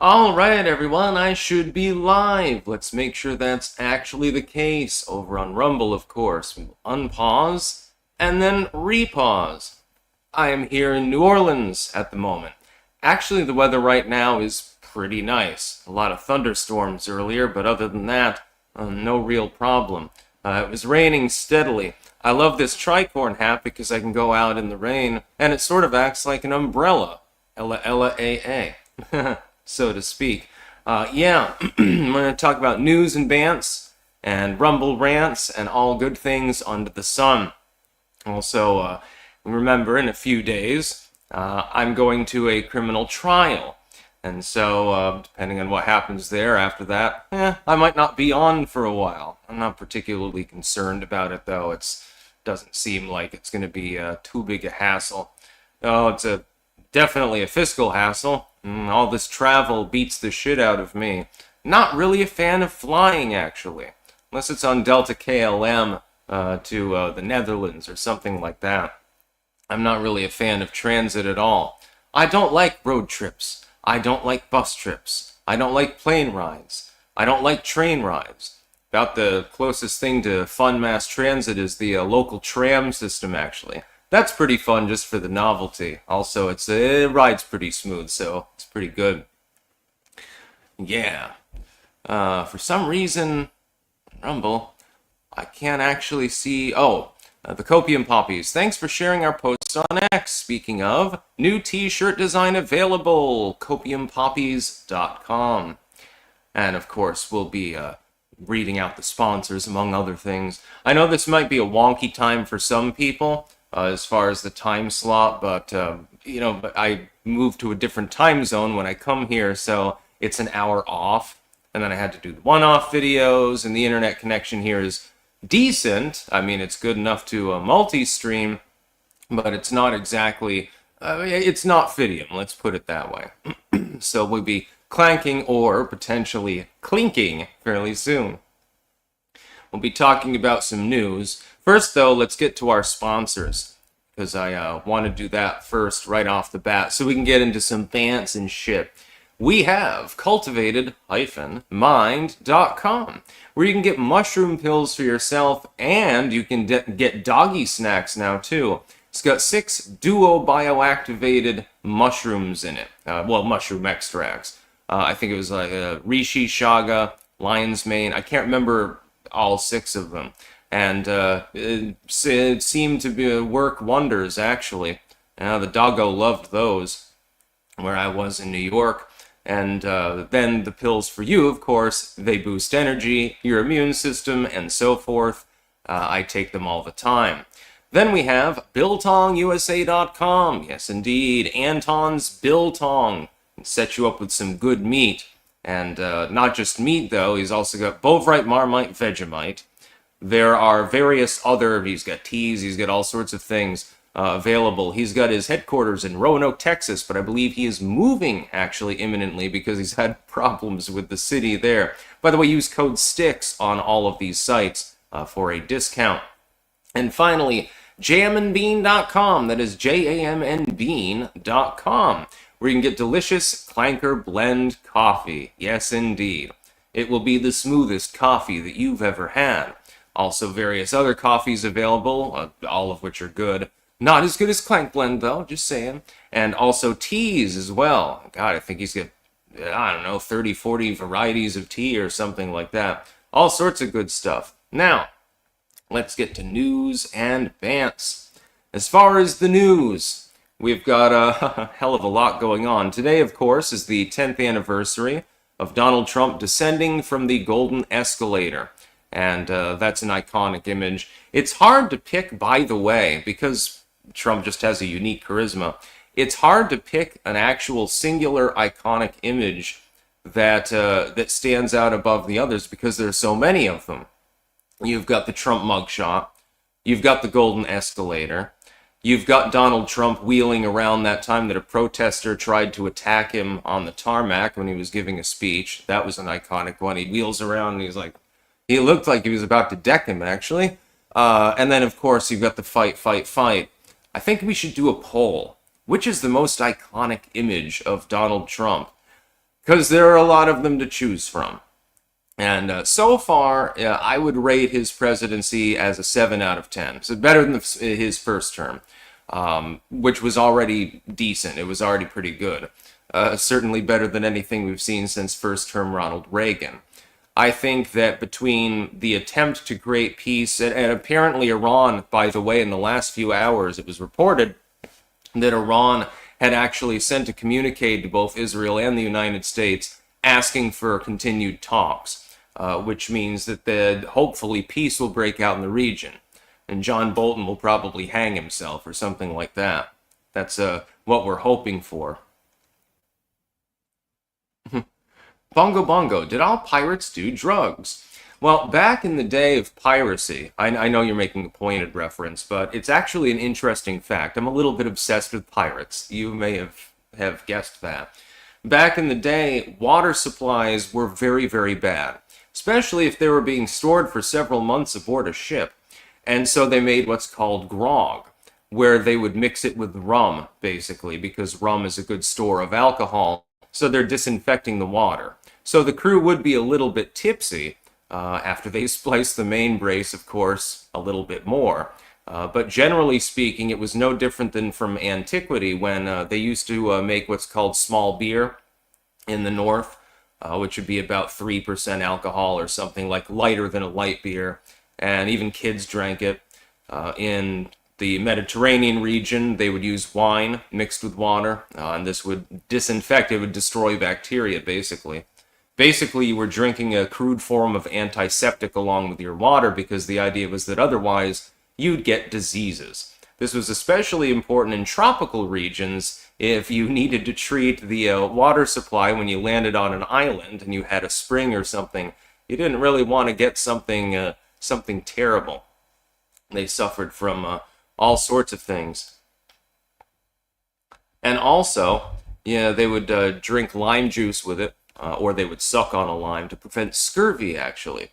Alright everyone, I should be live. Let's make sure that's actually the case. Over on Rumble, of course. We'll unpause and then repause. I am here in New Orleans at the moment. Actually, the weather right now is pretty nice. A lot of thunderstorms earlier, but other than that, no real problem. It was raining steadily. I love this tricorn hat because I can go out in the rain, and it sort of acts like an umbrella. Ella Ella A. So to speak. I'm going to talk about news and Bantz and Rumble rants and all good things under the sun. Also, remember, in a few days, I'm going to a criminal trial. And so, depending on what happens there after that, I might not be on for a while. I'm not particularly concerned about it, though. It doesn't seem like it's going to be too big a hassle. Oh, it's definitely a fiscal hassle. All this travel beats the shit out of me. Not really a fan of flying, actually. Unless it's on Delta KLM to the Netherlands or something like that. I'm not really a fan of transit at all. I don't like road trips. I don't like bus trips. I don't like plane rides. I don't like train rides. About the closest thing to fun mass transit is the local tram system, actually. That's pretty fun just for the novelty. Also, it rides pretty smooth, so it's pretty good. Yeah. For some reason, Rumble, I can't actually see... the Copium Poppies. Thanks for sharing our post on X. Speaking of, new t-shirt design available. copiumpoppies.com. And of course, we'll be reading out the sponsors, among other things. I know this might be a wonky time for some people, as far as the time slot, but I moved to a different time zone when I come here, so it's an hour off, and then I had to do the one-off videos, and the internet connection here is decent. I mean, it's good enough to multi-stream, but it's not exactly, it's not Fidium, let's put it that way. So we'll be clanking or potentially clinking fairly soon. We'll be talking about some news. First, though, let's get to our sponsors, because I want to do that first right off the bat, so we can get into some Bantz and shit. We have cultivated-mind.com, where you can get mushroom pills for yourself, and you can get doggy snacks now, too. It's got 6 duo bioactivated mushrooms in it. Mushroom extracts. I think it was like reishi, shaga, lion's mane. I can't remember all 6 of them. And it seemed to work wonders, actually. The doggo loved those where I was in New York. And then the pills for you, of course, they boost energy, your immune system, and so forth. I take them all the time. Then we have BiltongUSA.com. Yes, indeed, Anton's Biltong. Set you up with some good meat. And not just meat, though. He's also got Bovrite, Marmite, Vegemite. There are various other, he's got teas, he's got all sorts of things available. He's got his headquarters in Roanoke, Texas, but I believe he is moving, actually, imminently, because he's had problems with the city there. By the way, use code STICKS on all of these sites for a discount. And finally, jamandbean.com, that is JAMNbean.com, where you can get delicious Clanker Blend coffee. Yes, indeed. It will be the smoothest coffee that you've ever had. Also, various other coffees available, all of which are good. Not as good as Clank Blend, though, just saying. And also teas as well. God, I think he's got, 30, 40 varieties of tea or something like that. All sorts of good stuff. Now, let's get to news and Bantz. As far as the news, we've got a hell of a lot going on. Today, of course, is the 10th anniversary of Donald Trump descending from the golden escalator. And that's an iconic image. It's hard to pick, by the way, because Trump just has a unique charisma. It's hard to pick an actual singular iconic image that stands out above the others because there's so many of them. You've got the Trump mugshot. You've got the golden escalator. You've got Donald Trump wheeling around that time that a protester tried to attack him on the tarmac when he was giving a speech. That was an iconic one. He wheels around and he's like, he looked like he was about to deck him, actually. And then, of course, you've got the fight. I think we should do a poll. Which is the most iconic image of Donald Trump? because there are a lot of them to choose from. And so far, I would rate his presidency as a 7 out of 10. So better than his first term, which was already decent. It was already pretty good. Certainly better than anything we've seen since first term Ronald Reagan. I think that between the attempt to create peace, and apparently Iran, by the way, in the last few hours, it was reported that Iran had actually sent a communique to both Israel and the United States asking for continued talks, which means that hopefully peace will break out in the region, and John Bolton will probably hang himself or something like that. That's what we're hoping for. Bongo Bongo, did all pirates do drugs? Well, back in the day of piracy, I know you're making a pointed reference, but it's actually an interesting fact. I'm a little bit obsessed with pirates. You may have guessed that. Back in the day, water supplies were very, very bad, especially if they were being stored for several months aboard a ship. And so they made what's called grog, where they would mix it with rum, basically, because rum is a good store of alcohol, so they're disinfecting the water. So the crew would be a little bit tipsy after they spliced the main brace, of course, a little bit more. But generally speaking, it was no different than from antiquity when they used to make what's called small beer in the north, which would be about 3% alcohol or something like lighter than a light beer. And even kids drank it. In the Mediterranean region, they would use wine mixed with water, and this would disinfect, it would destroy bacteria, basically. Basically, you were drinking a crude form of antiseptic along with your water because the idea was that otherwise you'd get diseases. This was especially important in tropical regions if you needed to treat the water supply when you landed on an island and you had a spring or something. You didn't really want to get something terrible. They suffered from all sorts of things. And also, they would drink lime juice with it, or they would suck on a lime to prevent scurvy, actually.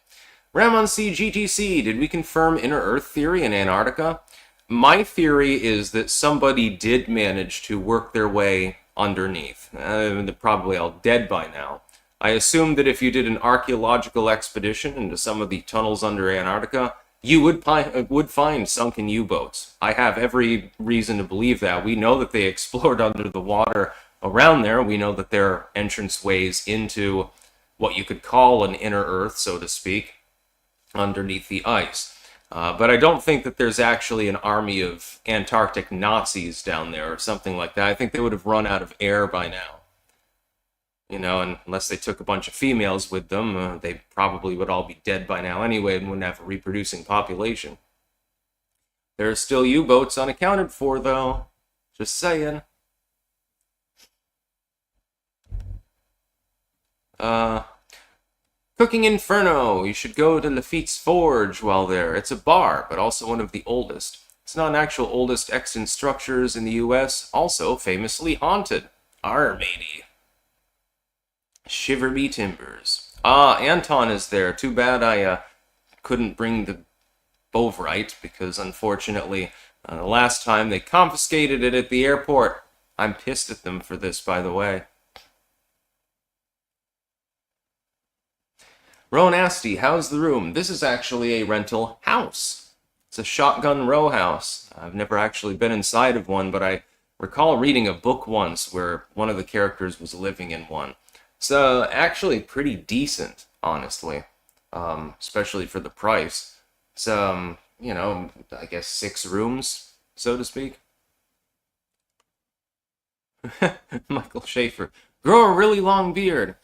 Ramon C. GTC, did we confirm inner Earth theory in Antarctica? My theory is that somebody did manage to work their way underneath. They're probably all dead by now. I assume that if you did an archaeological expedition into some of the tunnels under Antarctica, you would find sunken U-boats. I have every reason to believe that. We know that they explored under the water around there. We know that there are entrance ways into what you could call an inner Earth, so to speak, underneath the ice. But I don't think that there's actually an army of Antarctic Nazis down there or something like that. I think they would have run out of air by now. Unless they took a bunch of females with them, they probably would all be dead by now anyway and wouldn't have a reproducing population. There are still U-boats unaccounted for, though. Just saying. Cooking Inferno. You should go to Lafitte's Forge while there. It's a bar, but also one of the oldest. It's not an actual oldest extant structures in the U.S., also famously haunted. Arr, matey. Shiver me timbers. Anton is there. Too bad I couldn't bring the Bovrite, because unfortunately, the last time they confiscated it at the airport. I'm pissed at them for this, by the way. Ronasty, how's the room? This is actually a rental house. It's a shotgun row house. I've never actually been inside of one, but I recall reading a book once where one of the characters was living in one. It's actually pretty decent, honestly, especially for the price. It's, I guess 6 rooms, so to speak. Michael Schaefer, grow a really long beard.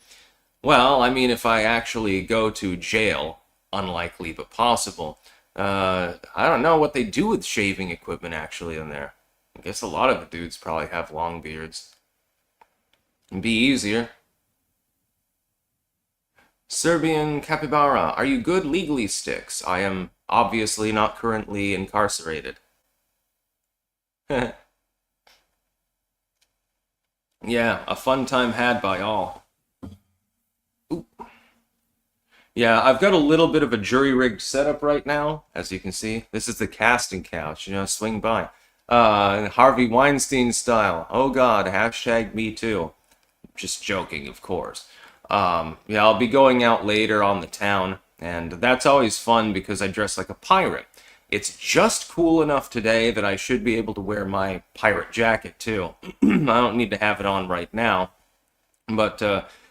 Well, I mean, if I actually go to jail, unlikely but possible, I don't know what they do with shaving equipment actually in there. I guess a lot of the dudes probably have long beards. It'd be easier. Serbian Capybara, are you good legally, Sticks? I am obviously not currently incarcerated. Yeah, a fun time had by all. Ooh. Yeah, I've got a little bit of a jury-rigged setup right now, as you can see. This is the casting couch, swing by. Harvey Weinstein style. Oh god, hashtag me too. Just joking, of course. Yeah, I'll be going out later on the town, and that's always fun because I dress like a pirate. It's just cool enough today that I should be able to wear my pirate jacket too. I don't need to have it on right now, but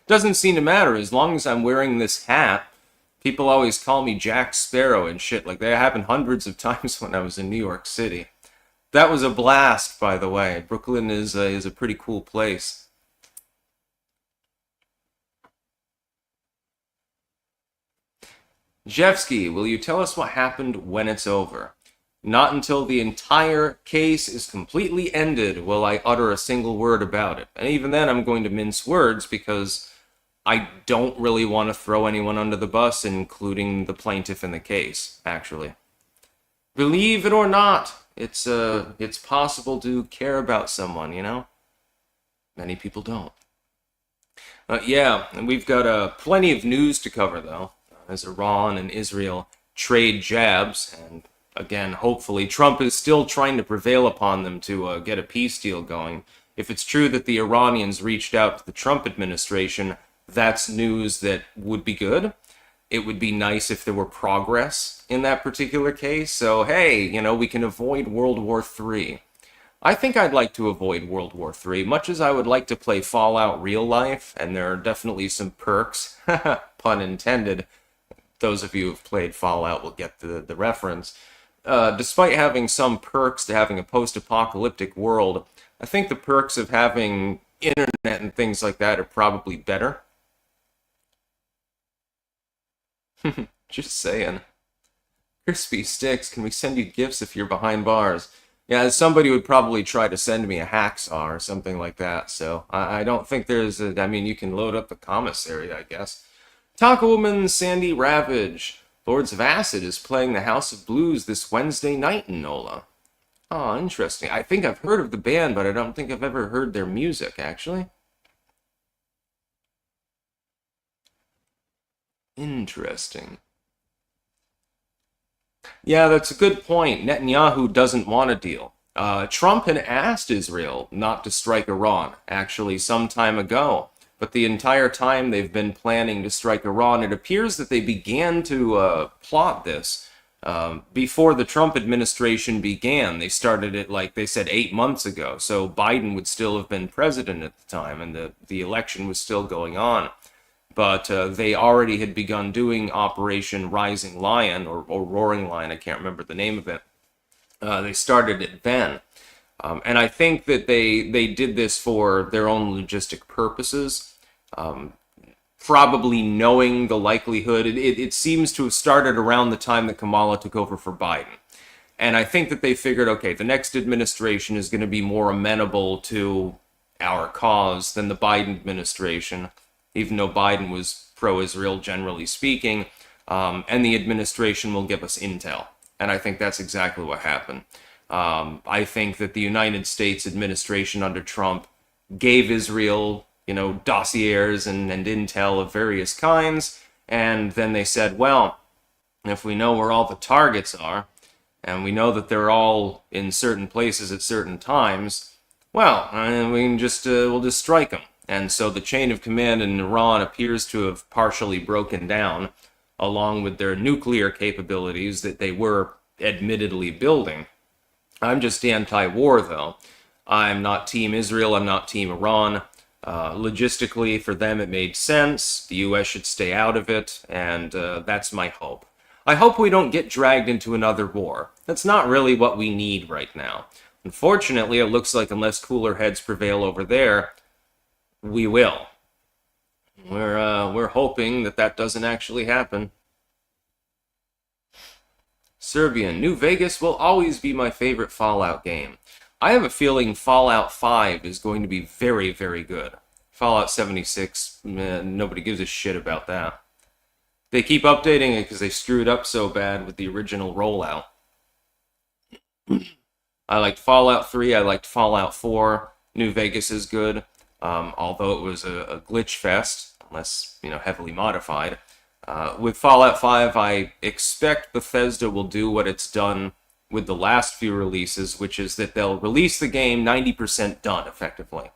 doesn't seem to matter as long as I'm wearing this hat. People always call me Jack Sparrow and shit. Like, that happened hundreds of times when I was in New York City. That was a blast, by the way. Brooklyn is a pretty cool place. Jeffsky, will you tell us what happened when it's over? Not until the entire case is completely ended will I utter a single word about it. And even then, I'm going to mince words because I don't really want to throw anyone under the bus, including the plaintiff in the case, actually. Believe it or not, it's possible to care about someone, you know? Many people don't. Yeah, and we've got plenty of news to cover, though, as Iran and Israel trade jabs, and again, hopefully, Trump is still trying to prevail upon them to get a peace deal going. If it's true that the Iranians reached out to the Trump administration, that's news that would be good. It would be nice if there were progress in that particular case. So, hey, you know, we can avoid World War III. I think I'd like to avoid World War III, much as I would like to play Fallout real life, and there are definitely some perks, pun intended. Those of you who've played Fallout will get the reference. Despite having some perks to having a post-apocalyptic world, I think the perks of having internet and things like that are probably better. Just saying. Crispy Sticks, can we send you gifts if you're behind bars? Yeah, somebody would probably try to send me a hacksaw or something like that, so I don't think there's a... I mean, you can load up the commissary, I guess. Taco Woman Sandy Ravage. Lords of Acid is playing the House of Blues this Wednesday night in NOLA. Oh, interesting. I think I've heard of the band, but I don't think I've ever heard their music, actually. Interesting. Yeah, that's a good point. Netanyahu doesn't want a deal. Trump had asked Israel not to strike Iran, actually, some time ago. But the entire time they've been planning to strike Iran, it appears that they began to plot this before the Trump administration began. They started it, like they said, 8 months ago. So Biden would still have been president at the time, and the election was still going on. But they already had begun doing Operation Rising Lion, or Roaring Lion, I can't remember the name of it. They started it then. And I think that they did this for their own logistic purposes, probably knowing the likelihood. It seems to have started around the time that Kamala took over for Biden. And I think that they figured, okay, the next administration is going to be more amenable to our cause than the Biden administration, even though Biden was pro-Israel generally speaking, and the administration will give us intel. And I think that's exactly what happened. I think that the United States administration under Trump gave Israel, you know, dossiers and intel of various kinds, and then they said, well, if we know where all the targets are, and we know that they're all in certain places at certain times, well, we can just, we'll just strike them. And so the chain of command in Iran appears to have partially broken down, along with their nuclear capabilities that they were admittedly building. I'm just anti-war, though. I'm not Team Israel, I'm not Team Iran. Logistically, for them, it made sense. The U.S. should stay out of it, and that's my hope. I hope we don't get dragged into another war. That's not really what we need right now. Unfortunately, it looks like unless cooler heads prevail over there, we will. We're hoping that doesn't actually happen. Serbian, New Vegas will always be my favorite Fallout game. I have a feeling Fallout 5 is going to be very, very good. Fallout 76, nobody gives a shit about that. They keep updating it because they screwed up so bad with the original rollout. I liked Fallout 3, I liked Fallout 4. New Vegas is good, although it was a glitch fest, unless, you know, heavily modified. With Fallout 5, I expect Bethesda will do what it's done with the last few releases, which is that they'll release the game 90% done, effectively.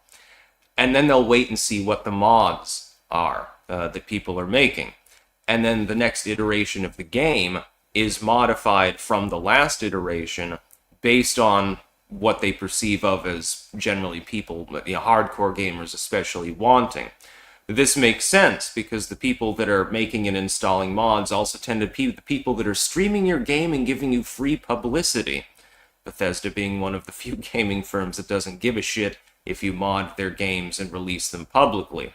and then they'll wait and see what the mods are that people are making. And then the next iteration of the game is modified from the last iteration based on what they perceive of as generally people, hardcore gamers especially, wanting. This makes sense because the people that are making and installing mods also tend to be the people that are streaming your game and giving you free publicity. Bethesda being one of the few gaming firms that doesn't give a shit if you mod their games and release them publicly.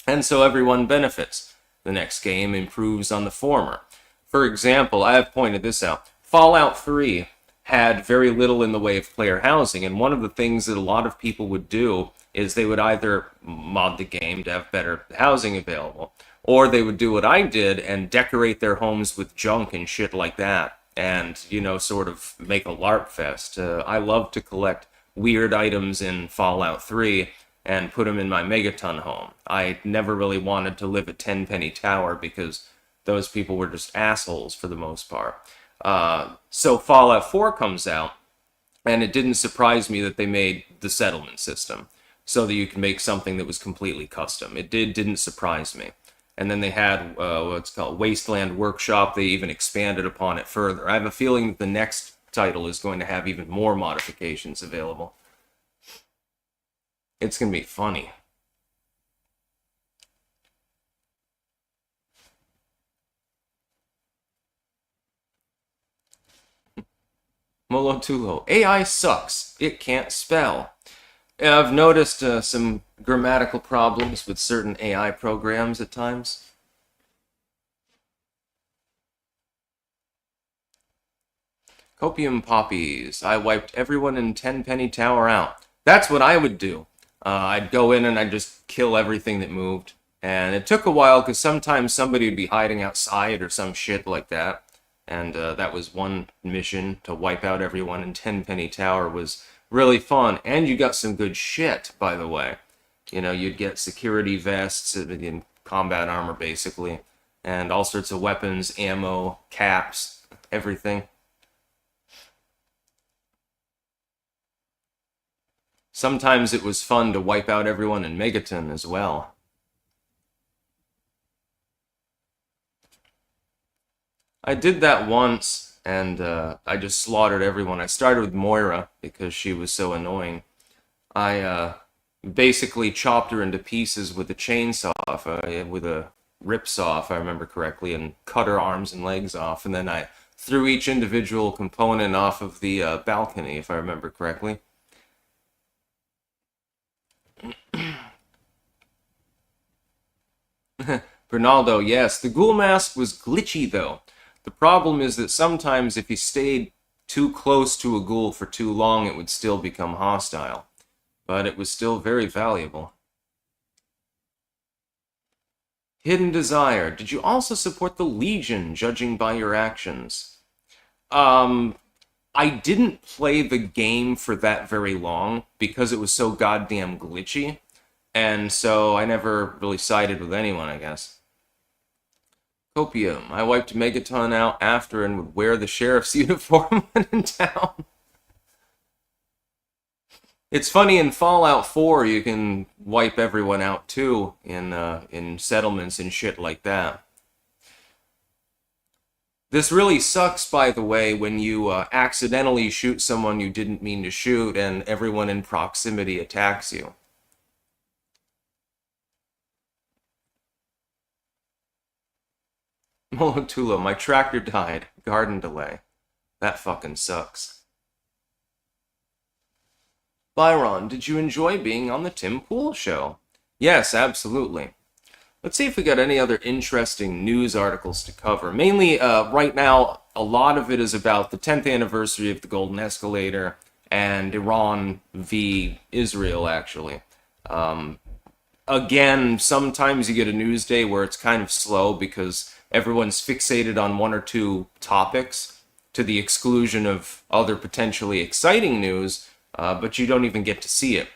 And so everyone benefits. The next game improves on the former. For example, I have pointed this out. Fallout 3 had very little in the way of player housing, and one of the things that a lot of people would do is they would either mod the game to have better housing available, or they would do what I did and decorate their homes with junk and shit like that, and, sort of make a LARP fest. I love to collect weird items in Fallout 3 and put them in my Megaton home. I never really wanted to live at Tenpenny Tower because those people were just assholes for the most part. So Fallout 4 comes out, and it didn't surprise me that they made the settlement system so that you can make something that was completely custom. It didn't surprise me. And then they had what's called Wasteland Workshop. They even expanded upon it further. I have a feeling that the next title is going to have even more modifications available. It's going to be funny. Molotulo. AI sucks. It can't spell. I've noticed some grammatical problems with certain AI programs at times. Copium poppies. I wiped everyone in Tenpenny Tower out. That's what I would do. I'd go in and I'd just kill everything that moved. And it took a while because sometimes somebody would be hiding outside or some shit like that. And that was one mission, to wipe out everyone in Tenpenny Tower was really fun. And you got some good shit, by the way. You'd get security vests and combat armor, basically. And all sorts of weapons, ammo, caps, everything. Sometimes it was fun to wipe out everyone in Megaton as well. I did that once, and I just slaughtered everyone. I started with Moira because she was so annoying. I basically chopped her into pieces with a chainsaw, with a ripsaw, if I remember correctly, and cut her arms and legs off. And then I threw each individual component off of the balcony, if I remember correctly. Bernaldo, yes, the ghoul mask was glitchy though. The problem is that sometimes if you stayed too close to a ghoul for too long, it would still become hostile. But it was still very valuable. Hidden Desire. Did you also support the Legion, judging by your actions? I didn't play the game for that very long because it was so goddamn glitchy. And so I never really sided with anyone, I guess. Copium. I wiped Megaton out after and would wear the sheriff's uniform when in town. It's funny, in Fallout 4 you can wipe everyone out too in settlements and shit like that. This really sucks, by the way, when you accidentally shoot someone you didn't mean to shoot and everyone in proximity attacks you. Molotulo, my tractor died. Garden delay. That fucking sucks. Byron, did you enjoy being on the Tim Pool Show? Yes, absolutely. Let's see if we got any other interesting news articles to cover. Mainly, right now, a lot of it is about the 10th anniversary of the Golden Escalator and Iran v. Israel, actually. Again, sometimes you get a news day where it's kind of slow because everyone's fixated on one or two topics to the exclusion of other potentially exciting news, but you don't even get to see it.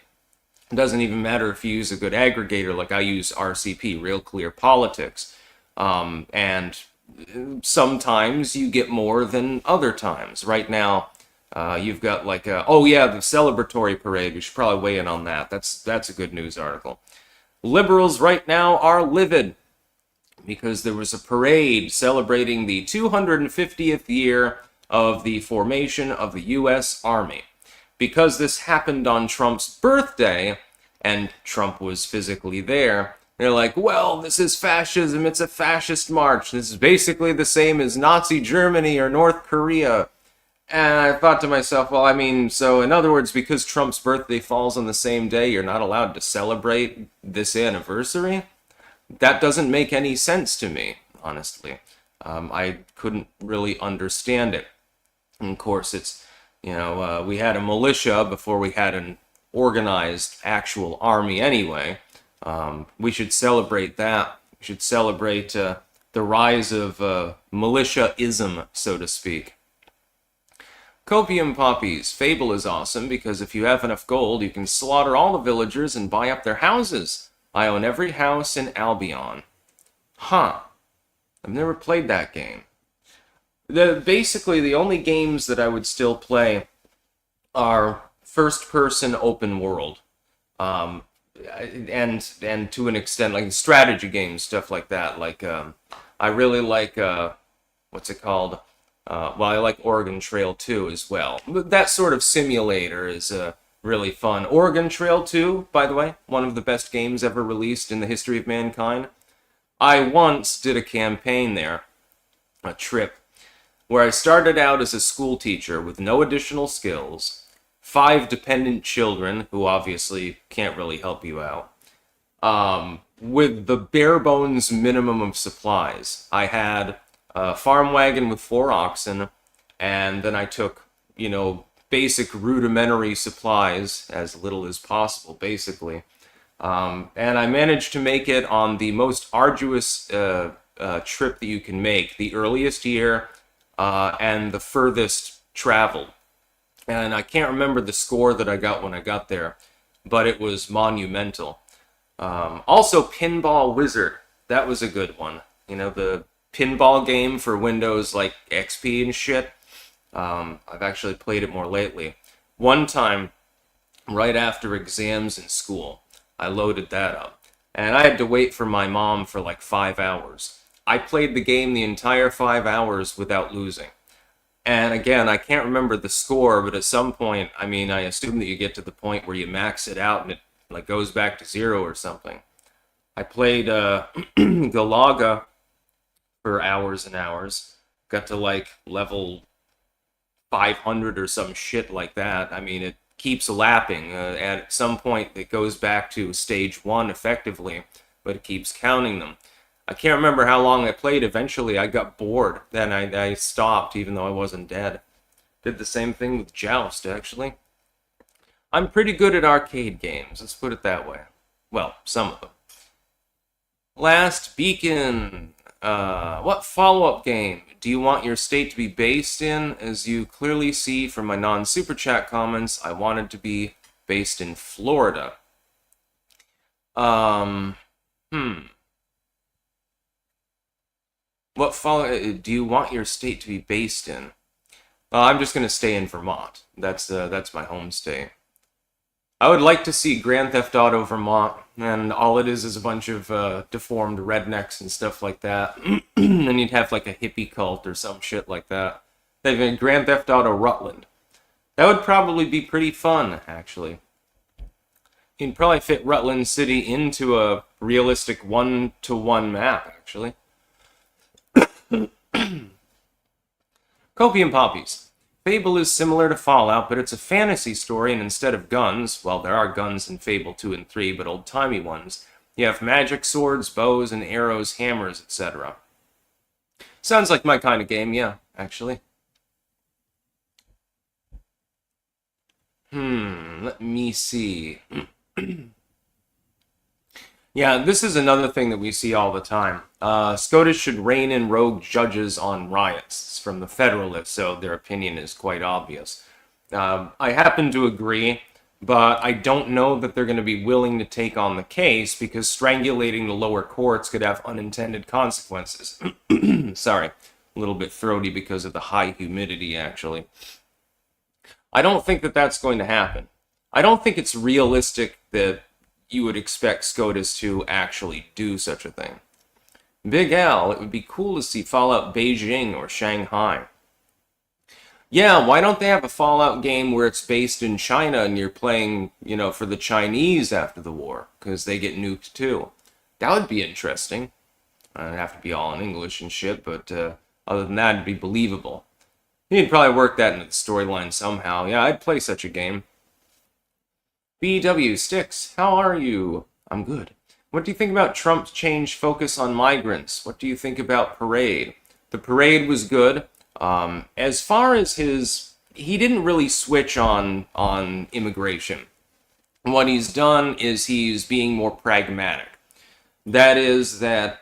It doesn't even matter if you use a good aggregator like I use RCP, Real Clear Politics. And sometimes you get more than other times. Right now, You've got like oh yeah, the celebratory parade. We should probably weigh in on that. That's a good news article. Liberals right now are livid because there was a parade celebrating the 250th year of the formation of the U.S. Army. Because this happened on Trump's birthday, and Trump was physically there, they're like, well, this is fascism, it's a fascist march. This is basically the same as Nazi Germany or North Korea. And I thought to myself, well, I mean, so in other words, because Trump's birthday falls on the same day, you're not allowed to celebrate this anniversary? That doesn't make any sense to me, honestly. I couldn't really understand it. And of course, it's, we had a militia before we had an organized actual army anyway. We should celebrate that. We should celebrate the rise of militia-ism, so to speak. Copium poppies. Fable is awesome because if you have enough gold, you can slaughter all the villagers and buy up their houses. I own every house in Albion. Huh. I've never played that game. Basically, the only games that I would still play are first-person open world. And to an extent, like strategy games, stuff like that. Like, I really like, what's it called? Well, I like Oregon Trail 2 as well. That sort of simulator is really fun. Oregon Trail 2, by the way, one of the best games ever released in the history of mankind. I once did a campaign there, a trip, where I started out as a school teacher with no additional skills, 5 dependent children who obviously can't really help you out, with the bare bones minimum of supplies. I had a farm wagon with 4 oxen, and then I took, basic rudimentary supplies, as little as possible, basically. And I managed to make it on the most arduous trip that you can make, the earliest year and the furthest traveled. And I can't remember the score that I got when I got there, but it was monumental. Also, Pinball Wizard. That was a good one. The pinball game for Windows like XP and shit. I've actually played it more lately. One time, right after exams in school, I loaded that up. And I had to wait for my mom for like 5 hours. I played the game the entire 5 hours without losing. And again, I can't remember the score, but at some point, I assume that you get to the point where you max it out and it like goes back to 0 or something. I played Galaga for hours and hours. Got to like level 500 or some shit like that. It keeps lapping. At some point, it goes back to stage 1 effectively, but it keeps counting them. I can't remember how long I played. Eventually, I got bored. Then I stopped, even though I wasn't dead. Did the same thing with Joust, actually. I'm pretty good at arcade games, let's put it that way. Well, some of them. Last Beacon. What follow-up game do you want your state to be based in? As you clearly see from my non-super chat comments, I wanted to be based in Florida. What do you want your state to be based in? I'm just going to stay in Vermont. That's my home state. I would like to see Grand Theft Auto Vermont, and all it is a bunch of deformed rednecks and stuff like that. And you'd have like a hippie cult or some shit like that. They've been Grand Theft Auto Rutland. That would probably be pretty fun, actually. You'd probably fit Rutland City into a realistic 1-to-1 map, actually. Copium Poppies. Fable is similar to Fallout, but it's a fantasy story, and instead of guns, well, there are guns in Fable 2 and 3, but old-timey ones, you have magic swords, bows, and arrows, hammers, etc. Sounds like my kind of game, yeah, actually. Let me see. Yeah, this is another thing that we see all the time. SCOTUS should rein in rogue judges on riots. It's from the Federalists, so their opinion is quite obvious. I happen to agree, but I don't know that they're going to be willing to take on the case because strangulating the lower courts could have unintended consequences. Sorry, a little bit throaty because of the high humidity, actually. I don't think that that's going to happen. I don't think it's realistic that you would expect SCOTUS to actually do such a thing. Big Al, it would be cool to see Fallout Beijing or Shanghai. Yeah, why don't they have a Fallout game where it's based in China and you're playing, for the Chinese after the war, because they get nuked too? That would be interesting. It'd have to be all in English and shit, but other than that, it'd be believable. You'd probably work that into the storyline somehow. Yeah, I'd play such a game. BW Sticks, how are you? I'm good. What do you think about Trump's changed focus on migrants? What do you think about Parade? The Parade was good. As far as he didn't really switch on immigration. What he's done is he's being more pragmatic. That is that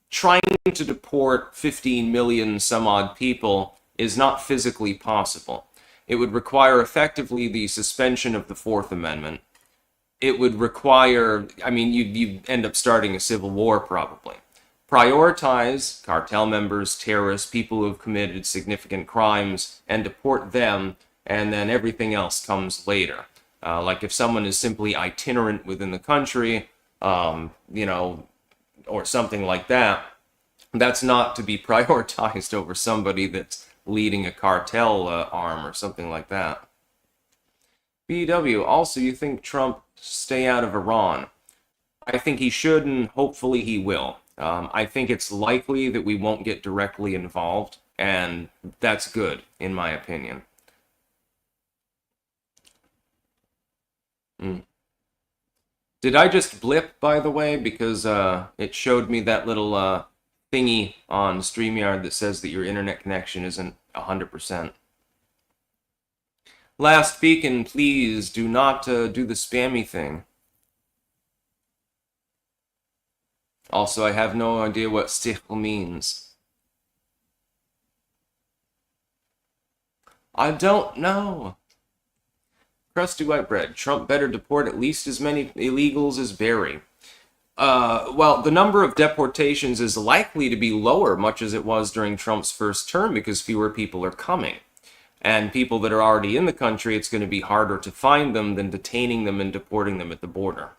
trying to deport 15 million some odd people is not physically possible. It would require effectively the suspension of the Fourth Amendment. It would require, you'd end up starting a civil war probably. Prioritize cartel members, terrorists, people who have committed significant crimes, and deport them, and then everything else comes later. Like if someone is simply itinerant within the country, or something like that, that's not to be prioritized over somebody that's leading a cartel arm or something like that. BW, also, you think Trump stay out of Iran? I think he should, and hopefully he will. I think it's likely that we won't get directly involved, and that's good, in my opinion. Did I just blip, by the way? Because it showed me that little thingy on StreamYard that says that your internet connection isn't 100%. Last beacon, please do not do the spammy thing. Also, I have no idea what still means. I don't know. Crusty white bread. Trump better deport at least as many illegals as Barry. Well, the number of deportations is likely to be lower, much as it was during Trump's first term, because fewer people are coming. And people that are already in the country, it's going to be harder to find them than detaining them and deporting them at the border.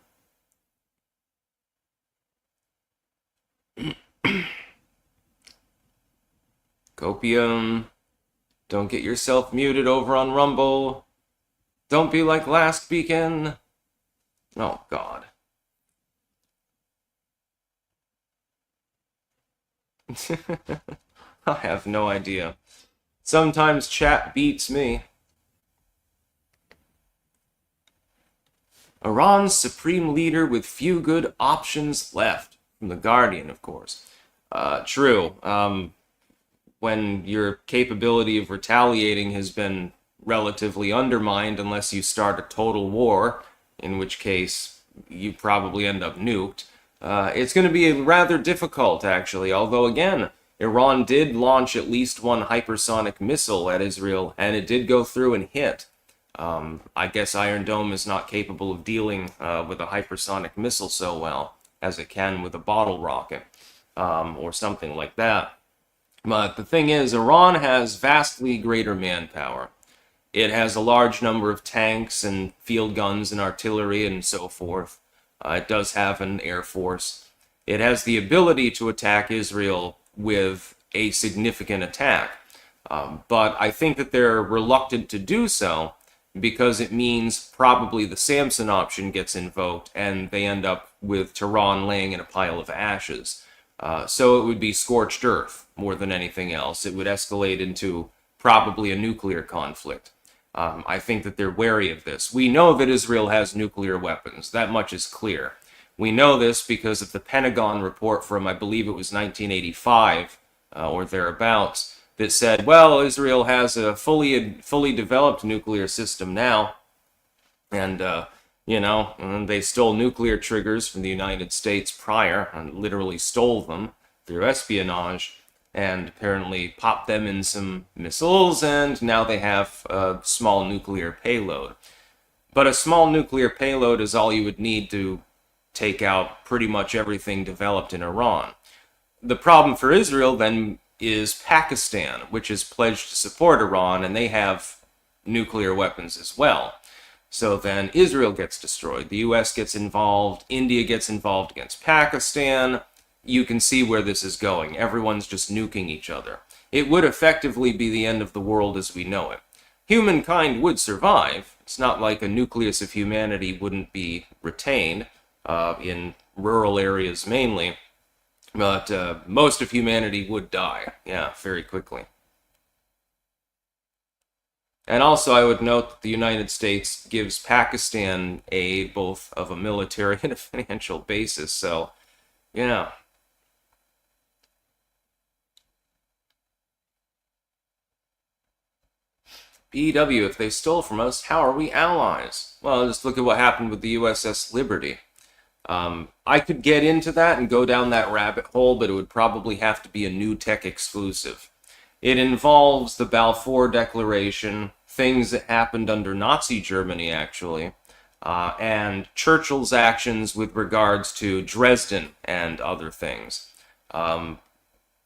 Copium. Don't get yourself muted over on Rumble. Don't be like last beacon. Oh, God. I have no idea. Sometimes chat beats me. Iran's supreme leader with few good options left. From The Guardian, of course. True. When your capability of retaliating has been relatively undermined, unless you start a total war, in which case you probably end up nuked, it's going to be rather difficult, actually. Although, again, Iran did launch at least one hypersonic missile at Israel, and it did go through and hit. I guess Iron Dome is not capable of dealing with a hypersonic missile so well as it can with a bottle rocket, or something like that. But the thing is, Iran has vastly greater manpower. It has a large number of tanks and field guns and artillery and so forth. It does have an air force. It has the ability to attack Israel with a significant attack. But I think that they're reluctant to do so because it means probably the Samson option gets invoked and they end up with Tehran laying in a pile of ashes. So it would be scorched earth more than anything else. It would escalate into probably a nuclear conflict. I think that they're wary of this. We know that Israel has nuclear weapons. That much is clear. We know this because of the Pentagon report from, I believe it was 1985 or thereabouts, that said, well, Israel has a fully developed nuclear system now. And, and they stole nuclear triggers from the United States prior and literally stole them through espionage and apparently popped them in some missiles, and now they have a small nuclear payload. But a small nuclear payload is all you would need to take out pretty much everything developed in Iran. The problem for Israel then is Pakistan, which is pledged to support Iran, and they have, nuclear weapons as well. So then Israel gets destroyed, the US gets involved, India gets involved against Pakistan. You can see where this is going. Everyone's just nuking each other. It would effectively be the end of the world as we know it. Humankind would survive. It's not like a nucleus of humanity wouldn't be retained, in rural areas mainly, but most of humanity would die, yeah, very quickly. And also, I would note that the United States gives Pakistan aid both of a military and a financial basis, so, yeah. BW, if they stole from us, how are we allies? Well, just look at what happened with the USS Liberty. I could get into that and go down that rabbit hole, but it would probably have to be a new tech exclusive. It involves the Balfour Declaration, things that happened under Nazi Germany, actually, and Churchill's actions with regards to Dresden and other things.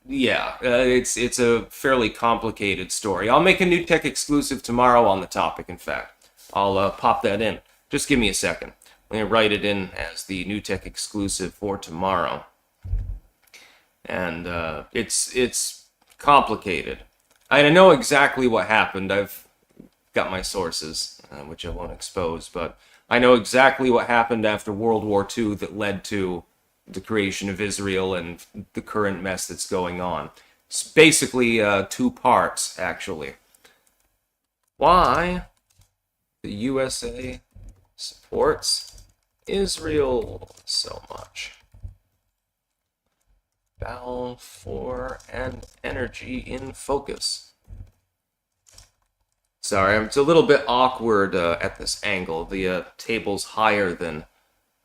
It's a fairly complicated story. I'll make a new tech exclusive tomorrow on the topic, in fact. I'll pop that in. Just give me a second. Let me write it in as the new tech exclusive for tomorrow. And it's complicated. I know exactly what happened. I've got my sources, which I won't expose, but I know exactly what happened after World War II that led to the creation of Israel and the current mess that's going on. It's basically 2 parts, actually. Why the USA supports Israel so much. Balfour and energy in focus. Sorry, it's a little bit awkward at this angle. The table's higher than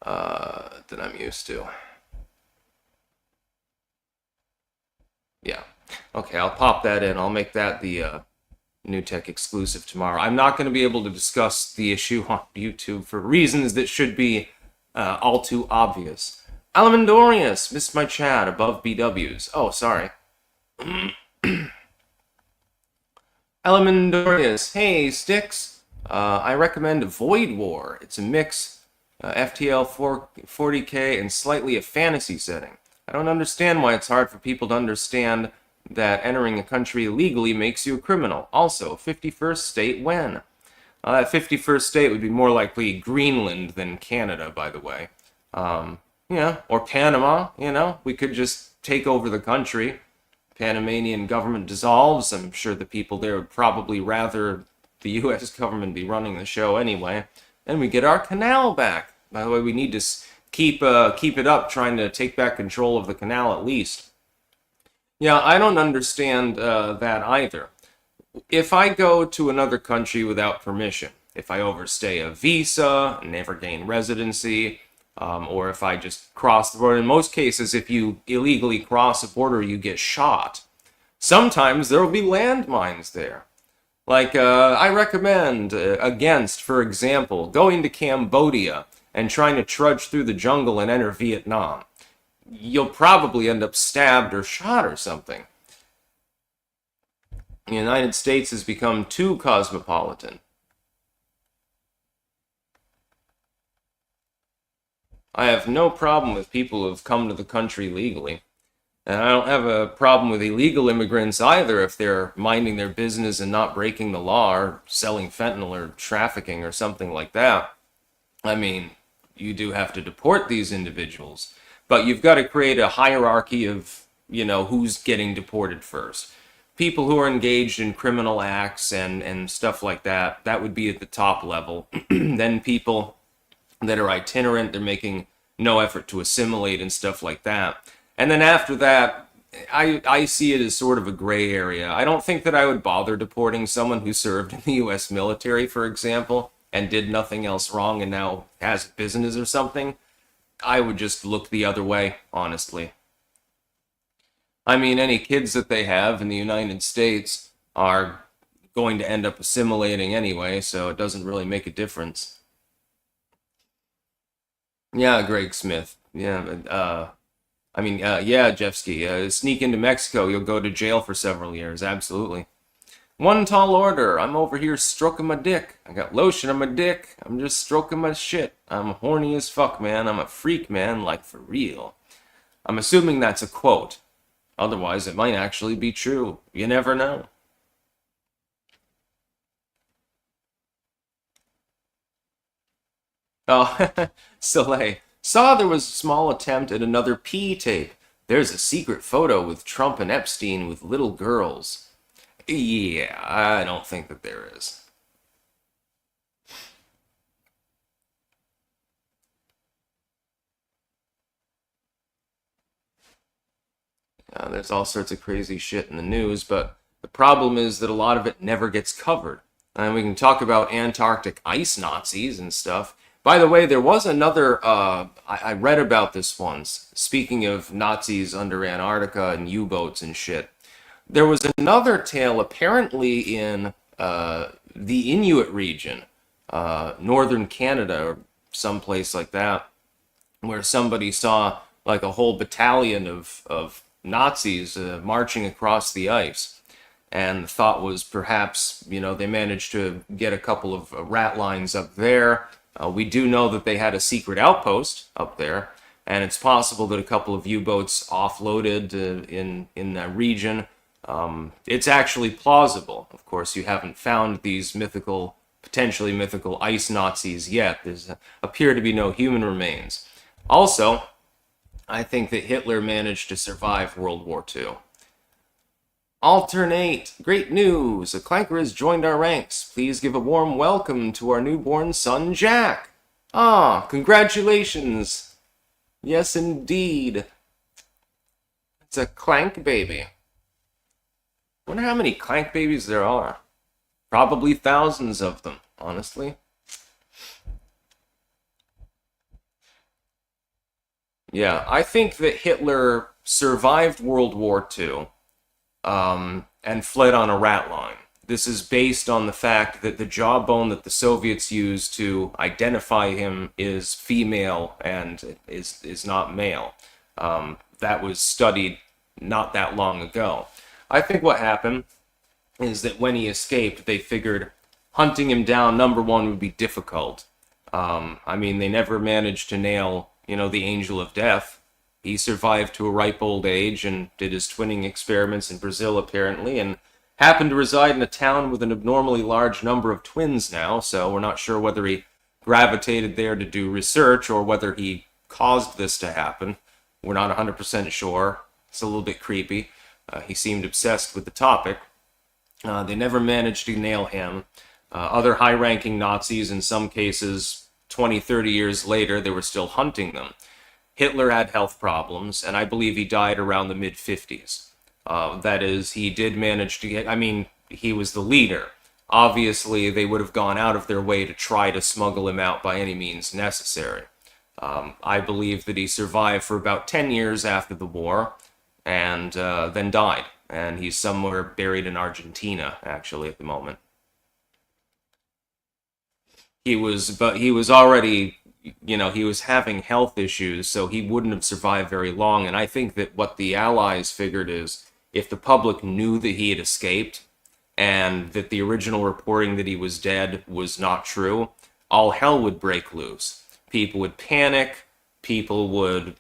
I'm used to. Yeah. Okay, I'll pop that in. I'll make that the new tech exclusive tomorrow. I'm not going to be able to discuss the issue on YouTube for reasons that should be all too obvious. Alamandorius, missed my chat above BWs. Oh, sorry. Alamandorius, hey, Sticks. I recommend Void War. It's a mix, FTL 40K, and slightly a fantasy setting. I don't understand why it's hard for people to understand that entering a country illegally makes you a criminal. Also, 51st state when? That 51st state would be more likely Greenland than Canada, by the way. Or Panama, we could just take over the country. Panamanian government dissolves. I'm sure the people there would probably rather the U.S. government be running the show anyway. And we get our canal back. By the way, we need to keep it up, trying to take back control of the canal at least. Yeah, I don't understand that either. If I go to another country without permission, if I overstay a visa, never gain residency, or if I just cross the border, in most cases, if you illegally cross a border, you get shot. Sometimes there will be landmines there. Like, I recommend against, for example, going to Cambodia and trying to trudge through the jungle and enter Vietnam. You'll probably end up stabbed or shot or something. The United States has become too cosmopolitan. I have no problem with people who have come to the country legally. And I don't have a problem with illegal immigrants either if they're minding their business and not breaking the law or selling fentanyl or trafficking or something like that. I mean, you do have to deport these individuals, but you've got to create a hierarchy of, who's getting deported first. People who are engaged in criminal acts and stuff like that, that would be at the top level. Then people that are itinerant, they're making no effort to assimilate and stuff like that. And then after that, I see it as sort of a gray area. I don't think that I would bother deporting someone who served in the U.S. military, for example, and did nothing else wrong and now has a business or something. I would just look the other way, honestly. I mean, any kids that they have in the United States are going to end up assimilating anyway, so it doesn't really make a difference. Yeah, Greg Smith. Yeah, Jeffsky. Sneak into Mexico, you'll go to jail for several years, absolutely. One tall order. I'm over here stroking my dick. I got lotion on my dick. I'm just stroking my shit. I'm horny as fuck, man. I'm a freak, man, like for real. I'm assuming that's a quote. Otherwise, it might actually be true. You never know. Oh, Soleil. Saw there was a small attempt at another P tape. There's a secret photo with Trump and Epstein with little girls. Yeah, I don't think that there is. There's all sorts of crazy shit in the news, but the problem is that a lot of it never gets covered. And we can talk about Antarctic ice Nazis and stuff. By the way, there was another, I read about this once, speaking of Nazis under Antarctica and U-boats and shit. There was another tale apparently in the Inuit region, northern Canada or someplace like that, where somebody saw like a whole battalion of Nazis marching across the ice. And the thought was perhaps, they managed to get a couple of rat lines up there. We do know that they had a secret outpost up there, and it's possible that a couple of U-boats offloaded in that region. It's actually plausible. Of course, you haven't found these potentially mythical ice Nazis yet. There's appear to be no human remains. Also, I think that Hitler managed to survive World War II. Alternate! Great news! A clanker has joined our ranks. Please give a warm welcome to our newborn son, Jack. Ah, congratulations! Yes, indeed. It's a clank baby. Wonder how many clank babies there are. Probably thousands of them, honestly. Yeah, I think that Hitler survived World War II and fled on a rat line. This is based on the fact that the jawbone that the Soviets used to identify him is female and is not male. That was studied not that long ago. I think what happened is that when he escaped, they figured hunting him down, number one, would be difficult. They never managed to nail, the Angel of Death. He survived to a ripe old age and did his twinning experiments in Brazil, apparently, and happened to reside in a town with an abnormally large number of twins now, so we're not sure whether he gravitated there to do research or whether he caused this to happen. We're not 100% sure. It's a little bit creepy. He seemed obsessed with the topic. They never managed to nail him. Other high-ranking Nazis, in some cases, 20, 30 years later, they were still hunting them. Hitler had health problems, and I believe he died around the mid-50s. That is, he did manage to get, he was the leader. Obviously, they would have gone out of their way to try to smuggle him out by any means necessary. I believe that he survived for about 10 years after the war, and then died. And he's somewhere buried in Argentina, actually, at the moment. He was already, he was having health issues, so he wouldn't have survived very long. And I think that what the Allies figured is, if the public knew that he had escaped, and that the original reporting that he was dead was not true, all hell would break loose. People would panic, people would,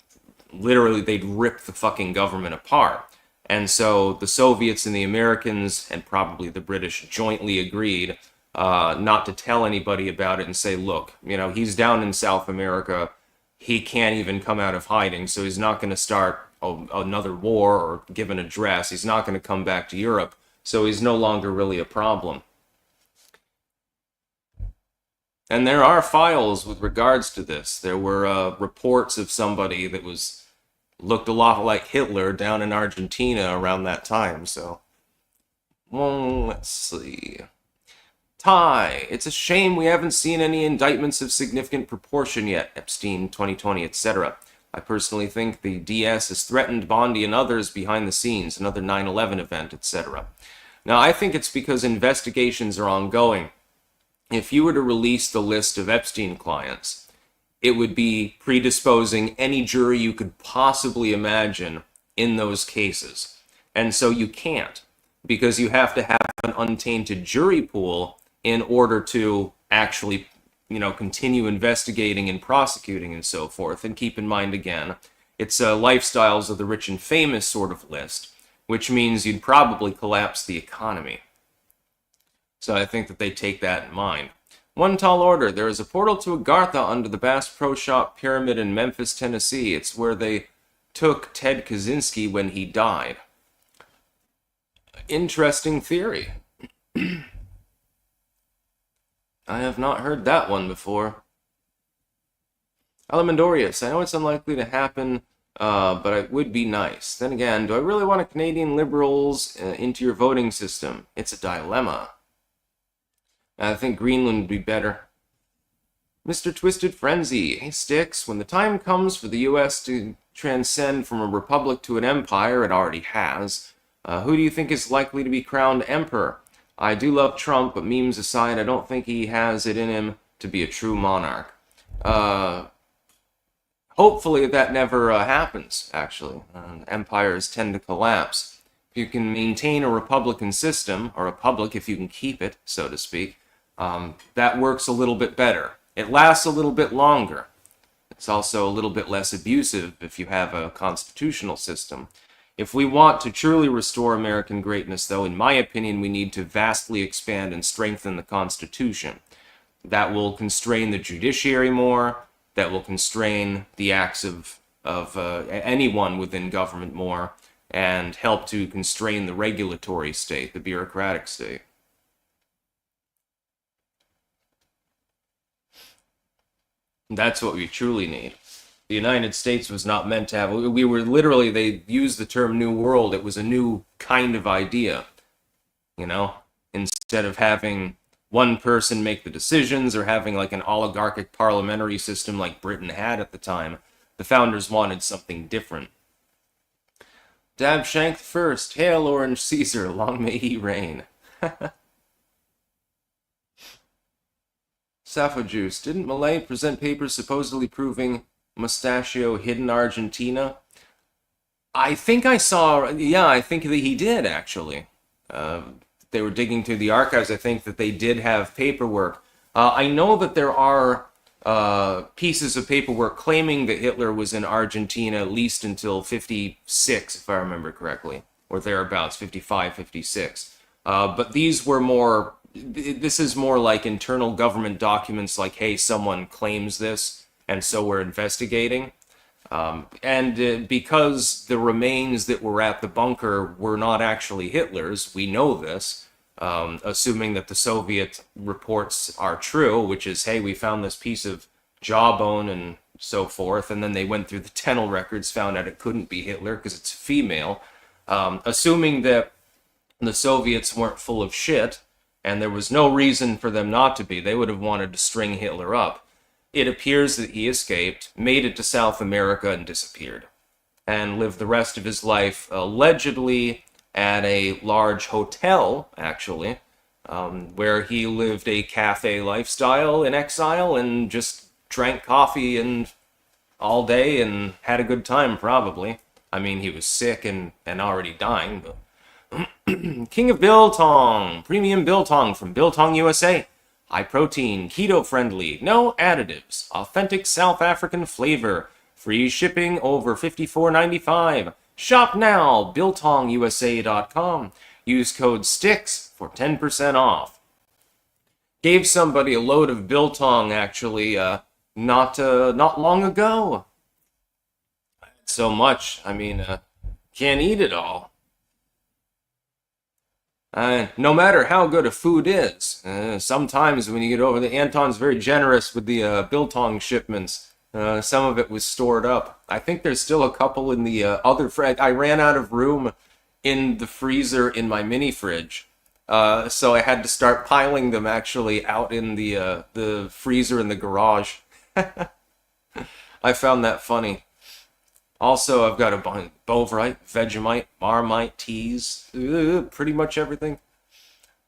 literally, they'd rip the fucking government apart. And so the Soviets and the Americans, and probably the British, jointly agreed not to tell anybody about it and say, look, he's down in South America, he can't even come out of hiding, so he's not going to start another war or give an address. He's not going to come back to Europe, so he's no longer really a problem. And there are files with regards to this. There were reports of somebody that looked a lot like Hitler down in Argentina around that time, so. Well, let's see. Ty, it's a shame we haven't seen any indictments of significant proportion yet. Epstein, 2020, etc. I personally think the DS has threatened Bondi and others behind the scenes, another 9/11 event, etc. Now, I think it's because investigations are ongoing. If you were to release the list of Epstein clients, it would be predisposing any jury you could possibly imagine in those cases. And so you can't. because you have to have an untainted jury pool in order to actually, continue investigating and prosecuting and so forth. And keep in mind again, it's lifestyles of the rich and famous sort of list, which means you'd probably collapse the economy. So I think that they take that in mind. One tall order. There is a portal to Agartha under the Bass Pro Shop Pyramid in Memphis, Tennessee. It's where they took Ted Kaczynski when he died. Interesting theory. I have not heard that one before. Alamandorius, I know it's unlikely to happen, but it would be nice. Then again, do I really want a Canadian Liberals into your voting system? It's a dilemma. I think Greenland would be better. Mr. Twisted Frenzy, hey Sticks, when the time comes for the U.S. to transcend from a republic to an empire, it already has, who do you think is likely to be crowned emperor? I do love Trump, but memes aside, I don't think he has it in him to be a true monarch. Hopefully that never happens, actually. Empires tend to collapse. If you can maintain a republican system, or a republic if you can keep it, so to speak, that works a little bit better. It lasts a little bit longer. It's also a little bit less abusive if you have a constitutional system. If we want to truly restore American greatness, though, in my opinion, we need to vastly expand and strengthen the Constitution. That will constrain the judiciary more. That will constrain the acts of anyone within government more, and help to constrain the regulatory state, the bureaucratic state. That's what we truly need. The United States was not meant to have... We were literally... They used the term New World. It was a new kind of idea. Instead of having one person make the decisions or having like an oligarchic parliamentary system like Britain had at the time, the founders wanted something different. Dabshank first. Hail Orange Caesar. Long may he reign. Sappho Juice. Didn't Malay present papers supposedly proving Mustachio hid in Argentina? I think I saw... Yeah, I think that he did, actually. They were digging through the archives. I think that they did have paperwork. I know that there are pieces of paperwork claiming that Hitler was in Argentina at least until 56, if I remember correctly, or thereabouts, 55, 56. But these were more... This is more like internal government documents like, hey, someone claims this, and so we're investigating. And because the remains that were at the bunker were not actually Hitler's, we know this, assuming that the Soviet reports are true, which is, hey, we found this piece of jawbone and so forth, and then they went through the Tennel records, found out it couldn't be Hitler because it's female. Assuming that the Soviets weren't full of shit, and there was no reason for them not to be, they would have wanted to string Hitler up. It appears that he escaped, made it to South America, and disappeared, and lived the rest of his life allegedly at a large hotel, actually, where he lived a cafe lifestyle in exile and just drank coffee and all day and had a good time, probably. I mean, he was sick and already dying, but... King of Biltong, premium biltong from Biltong, USA. High protein, keto friendly, no additives, authentic South African flavor, free shipping over $54.95. Shop now, biltongusa.com. Use code STICKS for 10% off. Gave somebody a load of biltong, actually, not long ago. So much, I mean, can't eat it all. No matter how good a food is, sometimes when you get over Anton's very generous with the biltong shipments. Some of it was stored up. I think there's still a couple in the other fridge. I ran out of room in the freezer in my mini fridge, so I had to start piling them actually out in the freezer in the garage. I found that funny. Also, I've got a Bovrite, Vegemite, Marmite, teas, pretty much everything.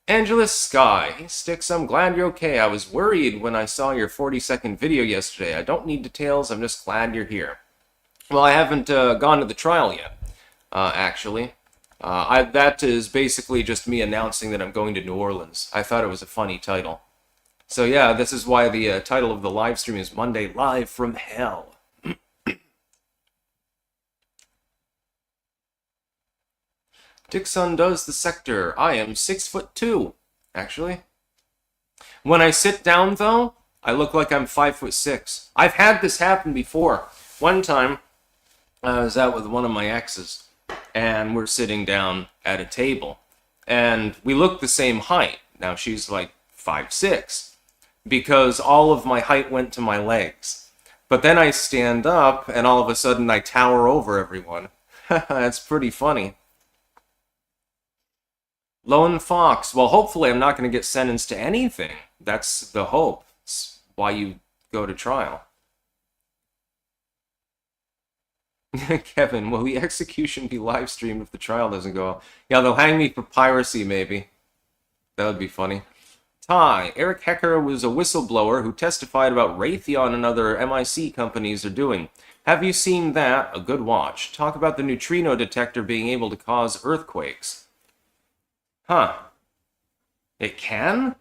Angelus Sky, hey Sticks, I'm glad you're okay. I was worried when I saw your 40-second video yesterday. I don't need details, I'm just glad you're here. Well, I haven't gone to the trial yet, actually. That is basically just me announcing that I'm going to New Orleans. I thought it was a funny title. So yeah, this is why the title of the live stream is Monday Live from Hell. Dixon does the sector. I am 6'2", actually. When I sit down, though, I look like I'm 5'6". I've had this happen before. One time, I was out with one of my exes, and we're sitting down at a table, and we look the same height. Now she's like 5'6", because all of my height went to my legs. But then I stand up, and all of a sudden I tower over everyone. That's pretty funny. Lone Fox. Well, hopefully I'm not going to get sentenced to anything. That's the hope. It's why you go to trial. Kevin, will the execution be live streamed if the trial doesn't go well? Yeah, they'll hang me for piracy, maybe. That would be funny. Ty, Eric Hecker was a whistleblower who testified about Raytheon and other MIC companies are doing. Have you seen that? A good watch. Talk about the neutrino detector being able to cause earthquakes. Huh. It can?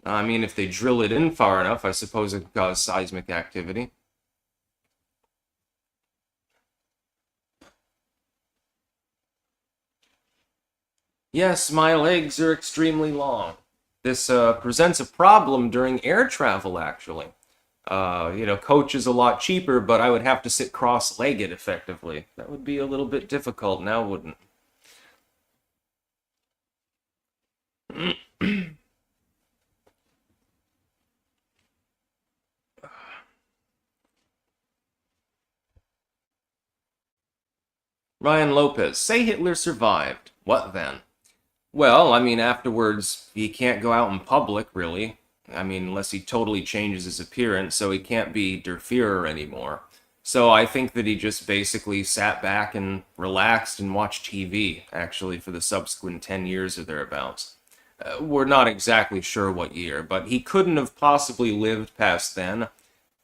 I mean, if they drill it in far enough, I suppose it could cause seismic activity. Yes, my legs are extremely long. This presents a problem during air travel, actually. Coach is a lot cheaper, but I would have to sit cross-legged effectively. That would be a little bit difficult now, wouldn't it? Ryan Lopez, say Hitler survived. What then? Well, I mean, afterwards, he can't go out in public, really. I mean, unless he totally changes his appearance, so he can't be Der Fuhrer anymore. So I think that he just basically sat back and relaxed and watched TV, actually, for the subsequent 10 years or thereabouts. We're not exactly sure what year, but he couldn't have possibly lived past then,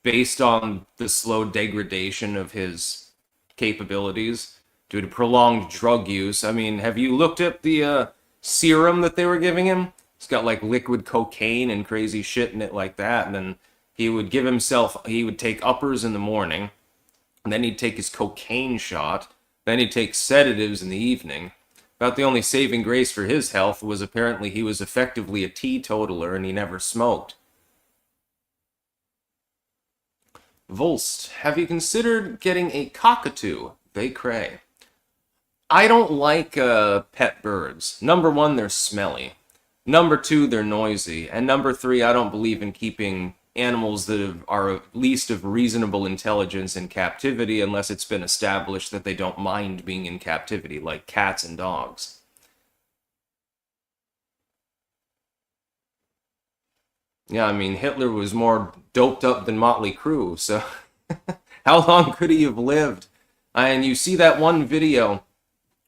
based on the slow degradation of his capabilities due to prolonged drug use. I mean, have you looked at the serum that they were giving him? It's got like liquid cocaine and crazy shit in it like that. And then he would take uppers in the morning, and then he'd take his cocaine shot, then he'd take sedatives in the evening. About the only saving grace for his health was apparently he was effectively a teetotaler and he never smoked. Volst, have you considered getting a cockatoo? They cray. I don't like pet birds. Number one, they're smelly. Number two, they're noisy. And number three, I don't believe in keeping animals that are at least of reasonable intelligence in captivity unless it's been established that they don't mind being in captivity, like cats and dogs. Yeah, I mean, Hitler was more doped up than Motley Crue, so how long could he have lived? And you see that one video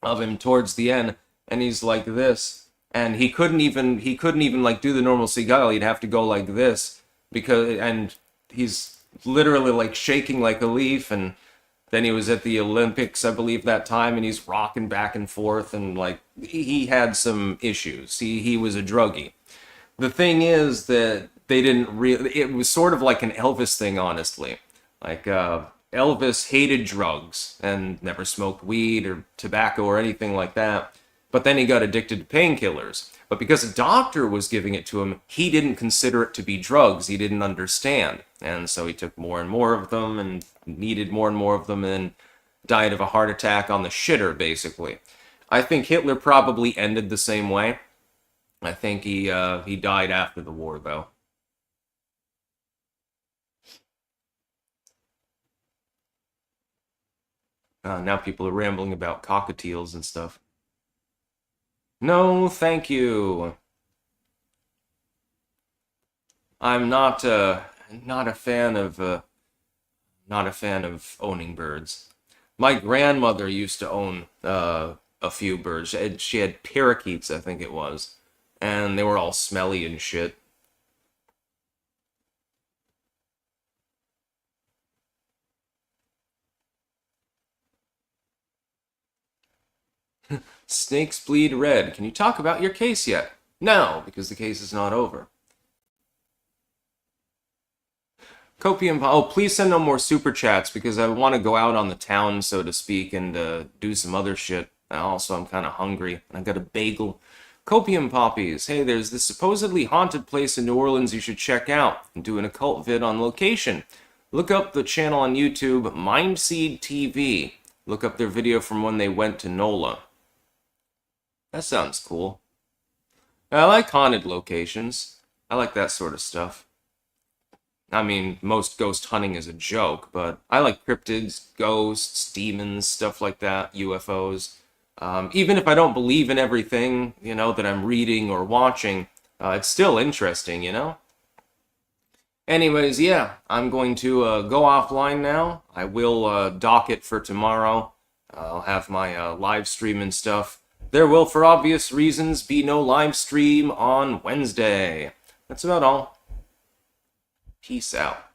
of him towards the end, and he's like this, and he couldn't even like do the normal Seagull. He'd have to go like this and he's literally like shaking like a leaf. And then he was at the Olympics, I believe, that time, and he's rocking back and forth, and like he had some issues. He was a druggie. The thing is that they didn't really. It was sort of like an Elvis thing, honestly. Like Elvis hated drugs and never smoked weed or tobacco or anything like that. But then he got addicted to painkillers. But because a doctor was giving it to him, he didn't consider it to be drugs. He didn't understand. And so he took more and more of them and needed more and more of them and died of a heart attack on the shitter, basically. I think Hitler probably ended the same way. I think he died after the war, though. Now people are rambling about cockatiels and stuff. No, thank you. I'm not a fan of not a fan of owning birds. My grandmother used to own a few birds. She had parakeets, I think it was, and they were all smelly and shit. Snakes bleed red. Can you talk about your case yet? No, because the case is not over. Copium. Oh, please send no more super chats because I want to go out on the town, so to speak, and do some other shit. Also, I'm kind of hungry. I got a bagel. Copium poppies. Hey, there's this supposedly haunted place in New Orleans you should check out. I'm doing a cult vid on location. Look up the channel on YouTube, Mindseed TV. Look up their video from when they went to NOLA. That sounds cool. I like haunted locations. I like that sort of stuff. I mean, most ghost hunting is a joke, but I like cryptids, ghosts, demons, stuff like that, UFOs. Even if I don't believe in everything, that I'm reading or watching, it's still interesting, Anyways, yeah, I'm going to go offline now. I will dock it for tomorrow. I'll have my live stream and stuff. There will, for obvious reasons, be no live stream on Wednesday. That's about all. Peace out.